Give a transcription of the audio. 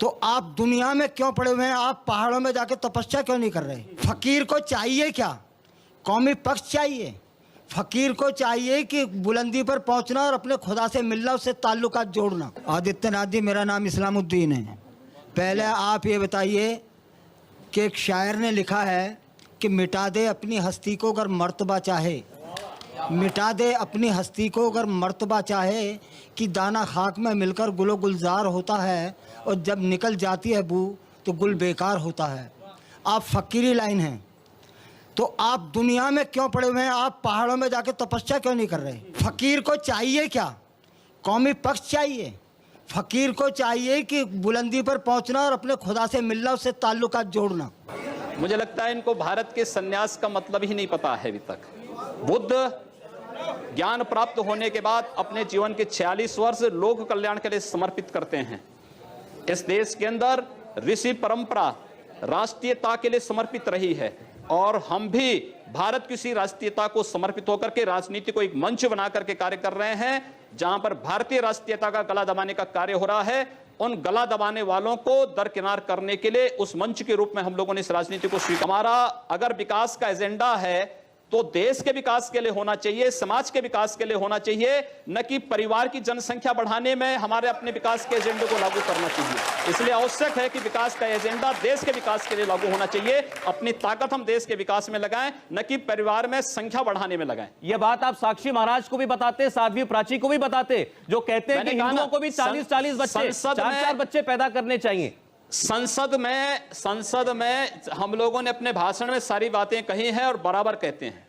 तो आप दुनिया में क्यों पड़े हुए हैं? आप पहाड़ों में जाके तपस्या क्यों नहीं कर रहे? फकीर को चाहिए क्या? कौमी पक्ष चाहिए? फकीर को चाहिए कि बुलंदी पर पहुंचना और अपने खुदा से मिलना, उससे ताल्लुकात जोड़ना। आदित्यनाथ जी, मेरा नाम इस्लामुद्दीन है। पहले आप ये बताइए कि एक शायर ने लिखा है कि मिटा दे अपनी हस्ती को अगर मर्तबा चाहे, मिटा दे अपनी हस्ती को अगर मर्तबा चाहे, कि दाना खाक में मिलकर गुलो गुलजार होता है और जब निकल जाती है बू तो गुल बेकार होता है। आप फकीरी लाइन हैं, तो आप दुनिया में क्यों पड़े हुए हैं? आप पहाड़ों में जाके तपस्या क्यों नहीं कर रहे? फकीर को चाहिए क्या? कौमी पक्ष चाहिए? फकीर को चाहिए कि बुलंदी पर पहुंचना और अपने खुदा से मिलना, उससे ताल्लुकात जोड़ना। मुझे लगता है इनको भारत के सन्यास का मतलब ही नहीं पता है अभी तक। बुद्ध ज्ञान प्राप्त होने के बाद अपने जीवन के 46 वर्ष लोक कल्याण के लिए समर्पित करते हैं। इस देश के अंदर ऋषि परंपरा राष्ट्रीयता के लिए समर्पित रही है और हम भी भारत की उसी राष्ट्रीयता को समर्पित होकर के राजनीति को एक मंच बना करके कार्य कर रहे हैं, जहां पर भारतीय राष्ट्रीयता का गला दबाने का कार्य हो रहा है। उन गला दबाने वालों को दरकिनार करने के लिए उस मंच के रूप में हम लोगों ने इस राजनीति को स्वीकार। हमारा अगर विकास का एजेंडा है तो देश के विकास के लिए होना चाहिए, समाज के विकास के लिए होना चाहिए, न कि परिवार की जनसंख्या बढ़ाने में हमारे अपने विकास के एजेंडे को लागू करना चाहिए। इसलिए आवश्यक है कि विकास का एजेंडा देश के विकास के लिए लागू होना चाहिए। अपनी ताकत हम देश के विकास में लगाएं, न कि परिवार में संख्या बढ़ाने में लगाएं। यह बात आप साक्षी महाराज को भी बताते, साध्वी प्राची को भी बताते, जो कहते हैं कि हिंदुओं को भी 40-40 बच्चे, 4-4 बच्चे पैदा करने चाहिए। संसद में हम लोगों ने अपने भाषण में सारी बातें कही हैं और बराबर कहते हैं।